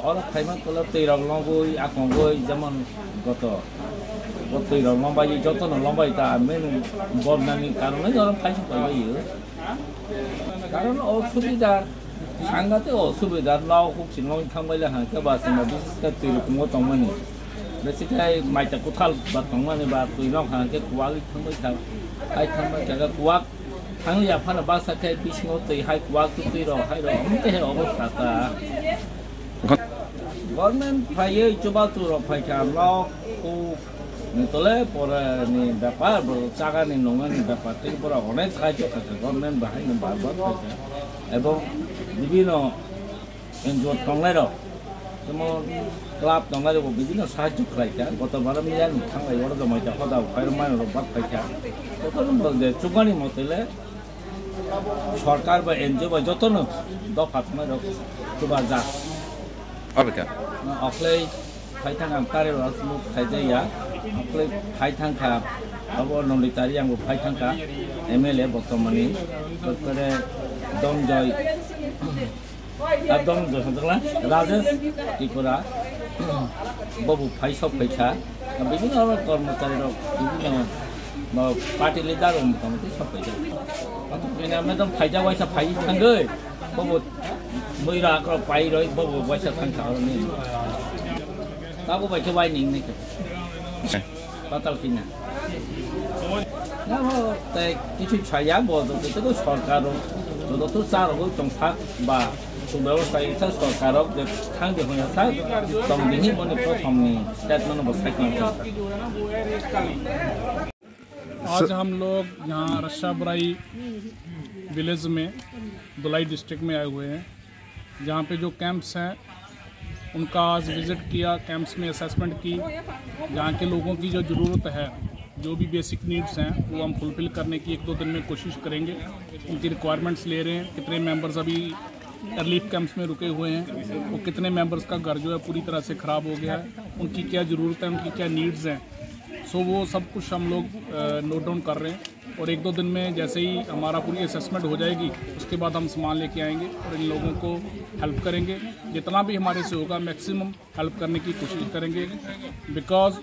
orang kaiman kalau tirang lombai akongoi zaman goto tirang lombai joto no lombai ta men borna ni karena orang kaiman kalau itu karena অসুবিধা সাংঘাতে অসুবিধা নাও খুব চিনং থামবাইলে হাঁকে বাসিনা বিশেষ tirang tongmani basically মাইটা কোথাল বা tongmani বা তুইনক হাঁকে কুয়ালি থামবাই থাক I থামবাই থাকা কুয়াক থাংলিয়া ফানা বাসাকে বিশিঙ তৈ high কুয়াক তুই র হাই র আমতে হে অবস্থা গভর্নমেন্ট ফাইয়ে চবা চুর ফাইকা লক ও নিতলে পরে নি ব্যাপার চাগানি নঙ্গানি ব্যাপার থেকে পরে অনেক সাহায্য থাকে গভর্নমেন্ট বাহাই বারবার থাকে এবং বিভিন্ন এনজিও টংলাই যেমন ক্লাব টংলাই বিভিন্ন সাহায্য খাইকা গতবার মিলান থাংলাই ওরা জমাইতা হদাও ফাইর মাইন বাদ খাইকা তখন বলতে চুগানি মতলে সরকার বা এনজিও বা যত দফা থামাই চুবা যা Apa Okley Paitan Angkari Rasmu Kajaya, Okley Paitan Ka, Abo Nolitari yang Paitan Ka, MLA Botomani, Dokter Dom Joy, Dom Joy, Rajas Tipura, Bobu Paiso Paita, begini orang kormotari begini parti leader komite Paita. Untuk ini macam Paita wajah Paita tanggai, Bobu Mira kalau pai roi bobo wajah tangkau ni, tahu baca waining ni ke? Batal kina. Nah, tapi kita caya bodoh itu tu sorkaron, bodoh tu sarung tongsak ba, sudah saya itu sorkaron je tang je punya sah, tong dini mana perform ni, statement besar kan. आज हम लोग यहाँ रशाबराई village में दुलाई district में आए हुए हैं जहाँ पे जो कैंप्स हैं उनका आज विज़िट किया, कैंप्स में असेसमेंट की, जहाँ के लोगों की जो ज़रूरत है, जो भी बेसिक नीड्स हैं वो हम फुलफ़िल करने की 1-2 दिन में कोशिश करेंगे। उनकी रिक्वायरमेंट्स ले रहे हैं, कितने मेंबर्स अभी रिलीफ कैंप्स में रुके हुए हैं, वो कितने मेंबर्स का घर जो है पूरी तरह से ख़राब हो गया है, उनकी क्या ज़रूरत है, उनकी क्या नीड्स हैं। सो वो सब कुछ हम लोग नोट डाउन कर रहे हैं और 1-2 दिन में जैसे ही हमारा पूरी असेसमेंट हो जाएगी उसके बाद हम सामान लेके आएंगे और इन लोगों को हेल्प करेंगे, जितना भी हमारे से होगा मैक्सिमम हेल्प करने की कोशिश करेंगे। Because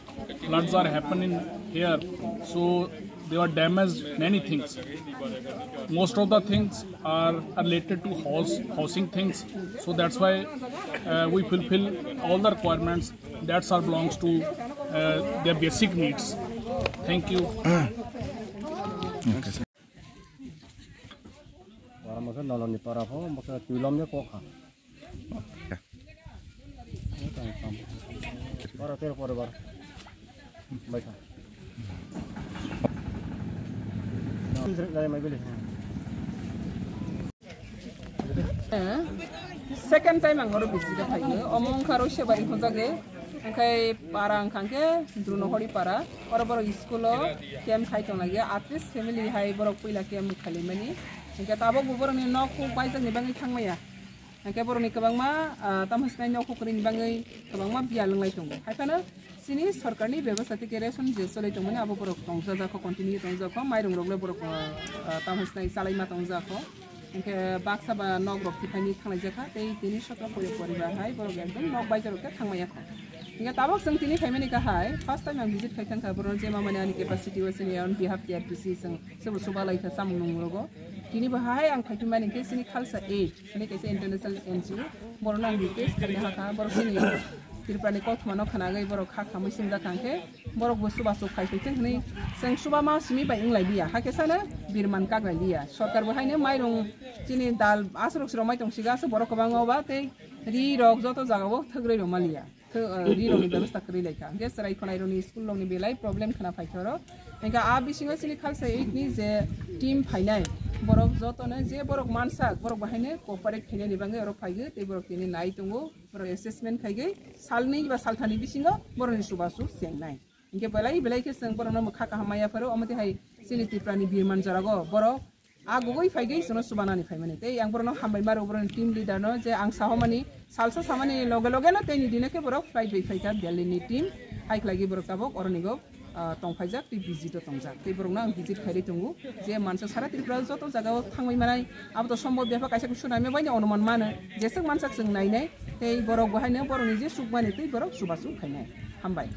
floods are happen in here, so they are damage many things, most of the things are related to housing things, so that's why we fulfil all the requirements that's are belongs to their basic needs. Thank you. Para masa nolong ni para pun masa tulamnya kok. Para ter para bar. Baik. Dari mai beli. Second time angoro busy dah pakai. Omong karo sebari khonjage. Angkai parang kangke druno hori para. Orang borok sekolah kem khai tong lagi. At least family hai borok pila kem khali mani. Angkai tabok borok ni nok ku baizak ni bangai thang maya. Angkai borok ni kabang ma tamas nai nok ku kering bangai kabang ma biar lengai tong. Hai kana sini सरकार ni व्यवस्था ti kereson je solai tong mani abo borok tong za ko continue tong za ko mai rong rogle borok tamas nai salai ma tong za ko. Angkai baksa ba nok rok ti pani thang lai jaka. Tei tini sotro poribar hai borok ekdom nok baizak rok thang maya. Hingga tabok sang tini family ka hai first time yang visit kaitan ka boron jema mane ani capacity was ni on behalf the RPC sang sebu suba lai ka sam nung rogo tini bahai ang khaitu mane ke sini khalsa aid ani kaise international NGO boron ang request karne ha ka boron sini tirprani ko thmano khana gai borok kha khamai simda kangke borok bosu basu khaitu ni sang suba ma simi ba inglai dia ha ke sana birman ka gai dia sarkar bahai ne mairong tini dal asrok sromai tong siga se borok bango ba te ri rok joto jagabo thagrei romalia rironi ব্যবস্থা করি লেখা guess রাই খনাই Roni school লংনি বেলাই problem খানা ফাইথর এঙ্কা আ বিসিং সিনি খালসা এইটনি যে team ফাইনাই বরক যতনে যে বরক মানসাক বরক বাহাইনে cooperate খেনে নিবাঙ্গে অরক ফাইগে তে বরক তিনি নাই তঙ্গো বরক অ্যাসেসমেন্ট খাইগে সালনি বা সালথানি বিসিং বরনি সুবাসু সেংনাই এঙ্কে বেলাই কে song boron মখা কাহামায়া ফरो অমতে high Sini টিপ্রানি বিরমান জরাগো Borok agogoi faigei sono subanani faimani te yang borno hambai maro borno team leader no je ang sahomani salsa samani loge loge na te ni dineke borok flight bai faika delhi ni team haik lagi borok tabok oronigo tongfaijak ti visit tongjak ti borokno ang visit khairi tongo je mansa sara tripura joto jaga thangbai manai abo to sombod befa kaisa sunai me baini অনুমান মানে jesek mansak jeng nainai tei borok bahaino borokni je sukmani tei borok subasu khainai hambai।